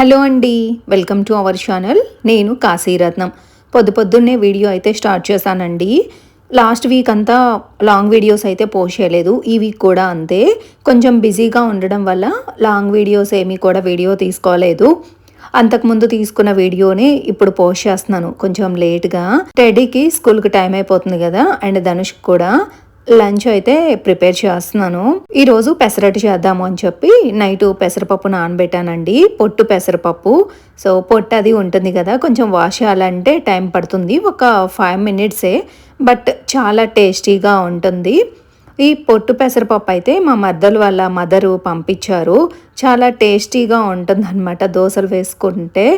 Hello అండి, welcome to our channel. నేను కాశీరత్నం. పొద్దున్నే వీడియో అయితే స్టార్ట్ చేశానండి. లాస్ట్ వీక్ అంతా లాంగ్ వీడియోస్ అయితే పోస్ట్ చేయలేదు. ఈ వీక్ కూడా అంతే. కొంచెం బిజీగా ఉండడం వల్ల లాంగ్ వీడియోస్ ఏమీ కూడా వీడియో తీసుకోలేదు. అంతకుముందు తీసుకున్న వీడియోని ఇప్పుడు పోస్ట్ చేస్తున్నాను కొంచెం లేట్గా. టెడీకి స్కూల్కి టైం అయిపోతుంది కదా, అండ్ ధనుష్ కూడా లంచ్ అయితే ప్రిపేర్ చేస్తున్నాను. ఈరోజు పెసరట్టు చేద్దాము అని చెప్పి నైట్ పెసరపప్పు నానబెట్టానండి. పొట్టు పెసరపప్పు. సో పొట్టు అది ఉంటుంది కదా, కొంచెం వాష్ చేయాలంటే టైం పడుతుంది, ఒక 5 మినిట్సే. బట్ చాలా టేస్టీగా ఉంటుంది. ఈ పొట్టు పెసరపప్పు అయితే మా వాళ్ళ మదరు పంపించారు. చాలా టేస్టీగా ఉంటుంది అనమాట. దోశలు వేసుకుంటే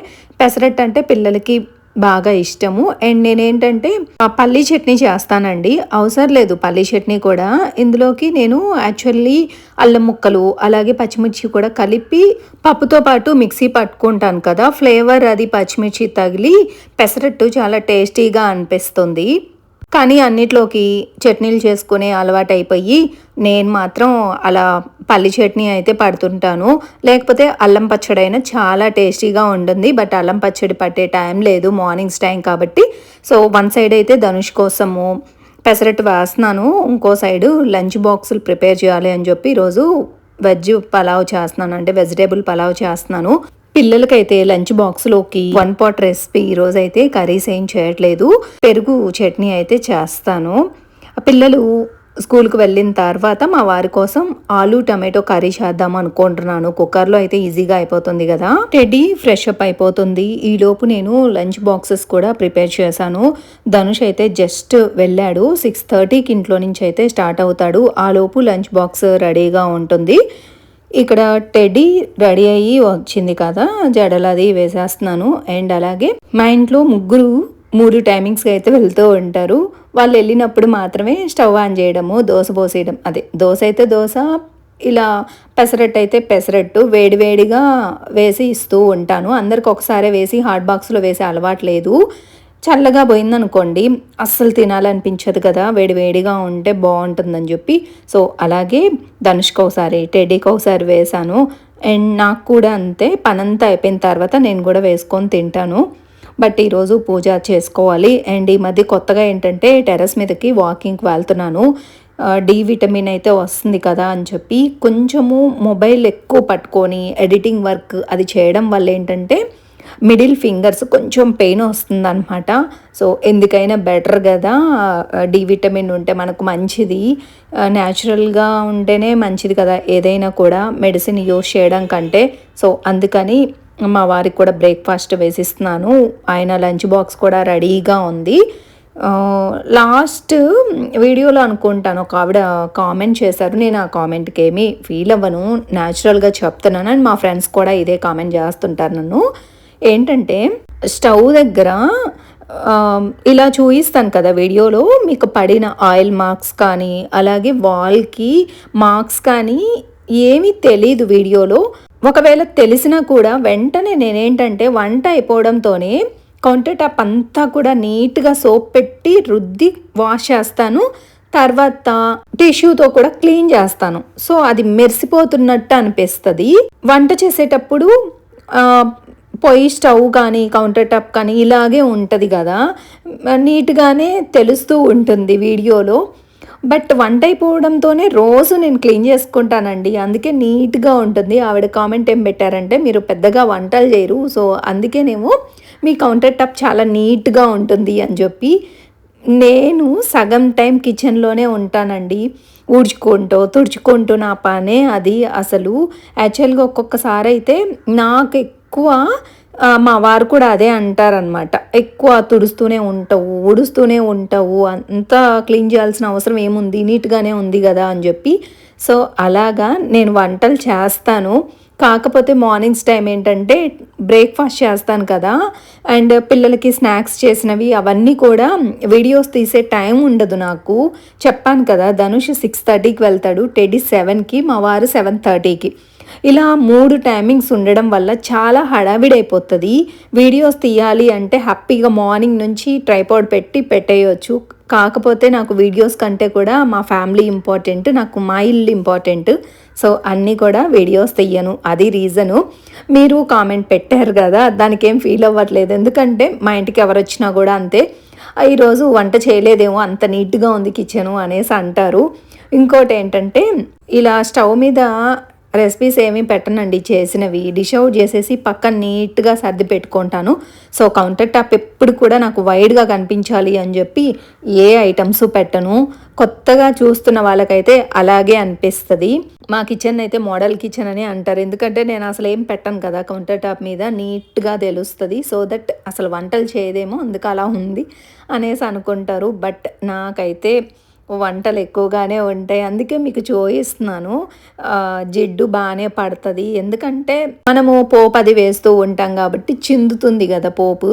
పెసరట్టు అంటే పిల్లలకి బాగా ఇష్టము. అండ్ నేనేంటంటే పల్లీ చట్నీ చేస్తానండి. అవసరం లేదు పల్లీ చట్నీ కూడా. ఇందులోకి నేను యాక్చువల్లీ అల్లం ముక్కలు అలాగే పచ్చిమిర్చి కూడా కలిపి పప్పుతో పాటు మిక్సీ పట్టుకుంటాను కదా, ఫ్లేవర్ అది పచ్చిమిర్చి తగిలి పెసరట్టు చాలా టేస్టీగా అనిపిస్తుంది. కానీ అన్నిట్లోకి చట్నీలు చేసుకునే అలవాటు అయిపోయి నేను మాత్రం అలా పల్లి చట్నీ అయితే పడుతుంటాను. లేకపోతే అల్లం పచ్చడి అయినా చాలా టేస్టీగా ఉంటుంది. బట్ అల్లం పచ్చడి పట్టే టైం లేదు, మార్నింగ్స్ టైం కాబట్టి. సో వన్ సైడ్ అయితే ధనుష్ కోసము పెసరట్టు వేస్తున్నాను, ఇంకో సైడు లంచ్ బాక్సులు ప్రిపేర్ చేయాలి అని చెప్పి ఈరోజు వెజ్ పలావ్ చేస్తున్నాను, అంటే వెజిటేబుల్ పలావ్ చేస్తున్నాను. పిల్లలకైతే లంచ్ బాక్స్లోకి 1 పాట్ రెసిపీ ఈరోజు అయితే కర్రీస్ ఏం చేయట్లేదు, పెరుగు చట్నీ అయితే చేస్తాను. పిల్లలు స్కూల్కి వెళ్ళిన తర్వాత మా వారి కోసం ఆలు టమాటో కర్రీ చేద్దాం అనుకుంటున్నాను. కుక్కర్లో అయితే ఈజీగా అయిపోతుంది కదా. టెడ్డీ ఫ్రెష్ అప్ అయిపోతుంది. ఈలోపు నేను లంచ్ బాక్సెస్ కూడా ప్రిపేర్ చేశాను. ధనుష్ అయితే జస్ట్ వెళ్ళాడు, 6:30కి ఇంట్లో నుంచి అయితే స్టార్ట్ అవుతాడు. ఆ లోపు లంచ్ బాక్స్ రెడీగా ఉంటుంది. ఇక్కడ టెడ్డీ రెడీ అయ్యి వచ్చింది కదా, జడలది వేసేస్తున్నాను. అండ్ అలాగే మా ఇంట్లో ముగ్గురు 3 టైమింగ్స్కి అయితే వెళ్తూ ఉంటారు. వాళ్ళు వెళ్ళినప్పుడు మాత్రమే స్టవ్ ఆన్ చేయడము, దోశ పోసేయడం. అదే దోశ అయితే దోశ, ఇలా పెసరట్టు అయితే పెసరట్టు వేడివేడిగా వేసి ఇస్తూ ఉంటాను. అందరికి ఒకసారి వేసి హాట్ బాక్స్లో వేసే అలవాటు లేదు. చల్లగా పోయిందనుకోండి అస్సలు తినాలనిపించదు కదా, వేడివేడిగా ఉంటే బాగుంటుందని చెప్పి. సో అలాగే ధనుష్కి ఒకసారి టెడ్డీకి ఒకసారి వేసాను. అండ్ నాకు కూడా అంతే, పనంతా అయిపోయిన తర్వాత నేను కూడా వేసుకొని తింటాను. బట్ ఈరోజు పూజ చేసుకోవాలి. అండ్ ఈ మధ్య కొత్తగా ఏంటంటే టెర్రస్ మీదకి వాకింగ్కి వెళ్తున్నాను. డి విటమిన్ అయితే వస్తుంది కదా అని చెప్పి కొంచెము మొబైల్ ఎక్కువ పట్టుకొని ఎడిటింగ్ వర్క్ అది చేయడం వల్ల ఏంటంటే మిడిల్ ఫింగర్స్ కొంచెం పెయిన్ వస్తుంది అనమాట. సో ఎందుకైనా బెటర్ కదా, డి విటమిన్ ఉంటే మనకు మంచిది, న్యాచురల్గా ఉంటేనే మంచిది కదా ఏదైనా కూడా, మెడిసిన్ యూస్ చేయడం కంటే. సో అందుకని మా వారికి కూడా బ్రేక్ఫాస్ట్ వేసిస్తున్నాను. ఆయన లంచ్ బాక్స్ కూడా రెడీగా ఉంది. లాస్ట్ వీడియోలో అనుకుంటాను ఒక ఆవిడ కామెంట్ చేశారు, నేను ఆ కామెంట్కి ఏమీ ఫీల్ అవ్వను, న్యాచురల్గా చెప్తున్నాను. అండ్ మా ఫ్రెండ్స్ కూడా ఇదే కామెంట్ చేస్తుంటారు నన్ను. ఏంటంటే స్టవ్ దగ్గర ఇలా చూపిస్తాను కదా వీడియోలో, మీకు పడిన ఆయిల్ మార్క్స్ కానీ అలాగే వాల్కి మార్క్స్ కానీ ఏమీ తెలీదు వీడియోలో. ఒకవేళ తెలిసినా కూడా వెంటనే నేనేంటంటే వంట అయిపోవడంతోనే కౌంటర్ టాప్ అంతా కూడా నీట్గా సోప్ పెట్టి రుద్ది వాష్ చేస్తాను. తర్వాత టిష్యూతో కూడా క్లీన్ చేస్తాను. సో అది మెరిసిపోతున్నట్టు అనిపిస్తుంది. వంట చేసేటప్పుడు పొయ్యి స్టవ్ కానీ కౌంటర్ టాప్ కానీ ఇలాగే ఉంటుంది కదా, నీట్గానే తెలుస్తూ ఉంటుంది వీడియోలో. బట్ వంట అయిపోవడంతోనే రోజు నేను క్లీన్ చేసుకుంటానండి, అందుకే నీట్గా ఉంటుంది. ఆవిడ కామెంట్ ఏం పెట్టారంటే మీరు పెద్దగా వంటలు చేయరు, సో అందుకేనేమో మీ కౌంటర్ టాప్ చాలా నీట్గా ఉంటుంది అని చెప్పి. నేను సగం టైం కిచెన్లోనే ఉంటానండి, తుడుచుకుంటూ నా పనే అది. అసలు యాక్చువల్గా ఒక్కొక్కసారి అయితే నాకు ఎక్కువ, మా వారు కూడా అదే అంటారనమాట, ఎక్కువ తుడుస్తూనే ఉంటావు, ఊడుస్తూనే ఉంటావు, అంతా క్లీన్ చేయాల్సిన అవసరం ఏముంది, నీట్గానే ఉంది కదా అని చెప్పి. సో అలాగా నేను వంటలు చేస్తాను. కాకపోతే మార్నింగ్స్ టైం ఏంటంటే బ్రేక్ఫాస్ట్ చేస్తాను కదా, అండ్ పిల్లలకి స్నాక్స్ చేసినవి అవన్నీ కూడా వీడియోస్ తీసే టైం ఉండదు నాకు. చెప్పాను కదా, ధనుష్ 6:30కి వెళ్తాడు, టెడ్డీ 7కి, మా వారు 7:30కి. ఇలా 3 టైమింగ్స్ ఉండడం వల్ల చాలా హడావిడైపోతుంది. వీడియోస్ తీయాలి అంటే హ్యాపీగా మార్నింగ్ నుంచి ట్రైపాడ్ పెట్టి పెట్టేయచ్చు. కాకపోతే నాకు వీడియోస్ కంటే కూడా మా ఫ్యామిలీ ఇంపార్టెంట్, నాకు మా ఇల్లు ఇంపార్టెంట్. సో అన్నీ కూడా వీడియోస్ తీయను, అది రీజను. మీరు కామెంట్ పెట్టారు కదా, దానికి ఏం ఫీల్ అవ్వట్లేదు. ఎందుకంటే మా ఇంటికి ఎవరు వచ్చినా కూడా అంతే, ఈరోజు వంట చేయలేదేమో అంత నీట్గా ఉంది కిచెను అనేసి అంటారు. ఇంకోటి ఏంటంటే ఇలా స్టవ్ మీద రెసిపీస్ ఏమీ పెట్టనండి, చేసినవి డిష్ అవుట్ చేసేసి పక్కన నీట్గా సర్ది పెట్టుకుంటాను. సో కౌంటర్ టాప్ ఎప్పుడు కూడా నాకు వైడ్గా కనిపించాలి అని చెప్పి ఏ ఐటమ్స్ పెట్టను. కొత్తగా చూస్తున్న వాళ్ళకైతే అలాగే అనిపిస్తుంది. మా కిచెన్ అయితే మోడల్ కిచెన్ అని అంటారు, ఎందుకంటే నేను అసలు ఏం పెట్టను కదా కౌంటర్ టాప్ మీద, నీట్గా తెలుస్తుంది. సో దట్ అసలు వంటలు చేయదేమో అందుకు అలా ఉంది అనేసి అనుకుంటారు. బట్ నాకైతే వంటలు ఎక్కువగానే ఉంటాయి, అందుకే మీకు చూపిస్తున్నాను. జిడ్డు బాగానే పడుతుంది, ఎందుకంటే మనము పోపు అది వేస్తూ ఉంటాం కాబట్టి చిందుతుంది కదా పోపు,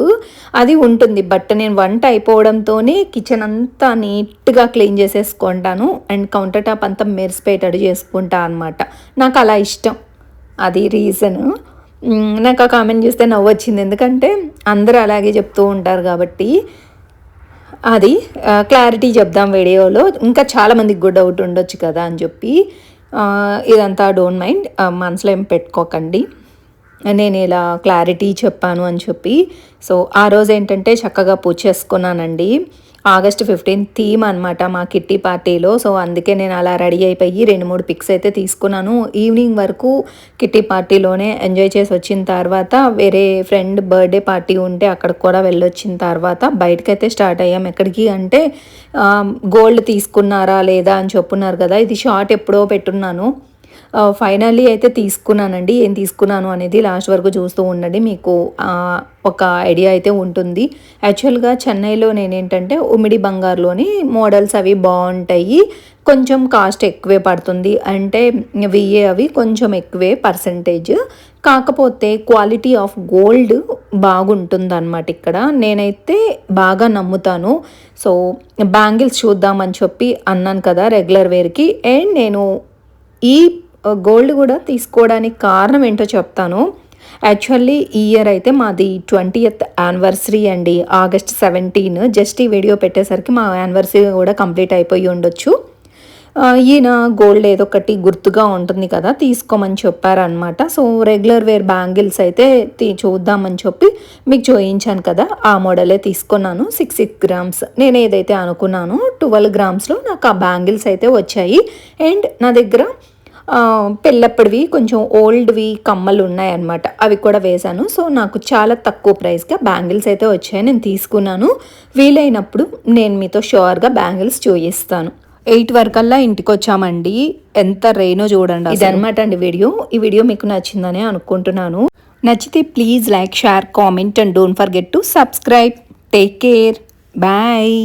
అది ఉంటుంది. బట్ నేను వంట అయిపోవడంతోనే కిచెన్ అంతా నీట్గా క్లీన్ చేసేసుకుంటాను అండ్ కౌంటర్ టాప్ అంతా మెరిసిపోయేటట్టు చేసుకుంటా అనమాట. నాకు అలా ఇష్టం, అది రీజను. నాకు ఆ కామెంట్ చూస్తే నవ్వు వచ్చింది, ఎందుకంటే అందరూ అలాగే చెప్తూ ఉంటారు కాబట్టి. అది క్లారిటీ చెప్దాం వీడియోలో, ఇంకా చాలామందికి గుడ్ డౌట్ ఉండొచ్చు కదా అని చెప్పి. ఇదంతా డోంట్ మైండ్, మనసులో ఏం పెట్టుకోకండి, నేను ఇలా క్లారిటీ చెప్పాను అని చెప్పి. సో ఆ రోజు ఏంటంటే చక్కగా పూజ చేసుకున్నానండి. August 15 థీమ్ అనమాట మా కిట్టి పార్టీలో. సో అందుకే నేను అలా రెడీ అయిపోయి 2-3 పిక్స్ అయితే తీసుకున్నాను. ఈవినింగ్ వరకు కిట్టి పార్టీలోనే ఎంజాయ్ చేసి వచ్చిన తర్వాత వేరే ఫ్రెండ్ బర్త్డే పార్టీ ఉంటే అక్కడికి కూడా వెళ్ళొచ్చిన తర్వాత బయటకైతే స్టార్ట్ అయ్యాం. ఎక్కడికి అంటే గోల్డ్ తీసుకున్నారా లేదా అని చెప్పున్నారు కదా, ఇది షార్ట్ ఎప్పుడో పెట్టున్నాను. ఫైనల్లీ అయితే తీసుకున్నానండి. ఏం తీసుకున్నాను అనేది లాస్ట్ వరకు చూస్తూ ఉండండి, మీకు ఒక ఐడియా అయితే ఉంటుంది. యాక్చువల్గా చెన్నైలో నేనేంటంటే ఉమిడి బంగారులోని మోడల్స్ అవి బాగుంటాయి, కొంచెం కాస్ట్ ఎక్కువే పడుతుంది, అంటే విఏ అవి కొంచెం ఎక్కువే పర్సంటేజ్, కాకపోతే క్వాలిటీ ఆఫ్ గోల్డ్ బాగుంటుంది అనమాట. ఇక్కడ నేనైతే బాగా నమ్ముతాను. సో బ్యాంగిల్స్ చూద్దామని చెప్పి అన్నాను కదా రెగ్యులర్ వేర్కి, అండ్ నేను ఈ గోల్డ్ కూడా తీసుకోవడానికి కారణం ఏంటో చెప్తాను. యాక్చువల్లీ ఈ ఇయర్ అయితే మాది 20th యానివర్సరీ అండి, August 17. జస్ట్ ఈ వీడియో పెట్టేసరికి మా యానివర్సరీ కూడా కంప్లీట్ అయిపోయి ఉండొచ్చు. ఈయన గోల్డ్ ఏదో ఒకటి గుర్తుగా ఉంటుంది కదా తీసుకోమని చెప్పారనమాట. సో రెగ్యులర్ వేర్ బ్యాంగిల్స్ అయితే చూద్దామని చెప్పి మీకు చూయించాను కదా, ఆ మోడలే తీసుకున్నాను. 6 grams నేను ఏదైతే అనుకున్నానో 12 grams నాకు ఆ బ్యాంగిల్స్ అయితే వచ్చాయి. అండ్ నా దగ్గర పెళ్ళప్పటివి కొంచెం ఓల్డ్వి కమ్మలు ఉన్నాయన్నమాట, అవి కూడా వేశాను. సో నాకు చాలా తక్కువ ప్రైస్గా బ్యాంగిల్స్ అయితే వచ్చాయి, నేను తీసుకున్నాను. వీలైనప్పుడు నేను మీతో షూర్గా బ్యాంగిల్స్ చూపిస్తాను. 8 వరకల్లా ఇంటికి వచ్చామండి, ఎంత రెయినో చూడండి. ఇదనమాట అండి వీడియో. ఈ వీడియో మీకు నచ్చిందని అనుకుంటున్నాను. నచ్చితే please like, share, comment and don't forget to subscribe. Take care, bye.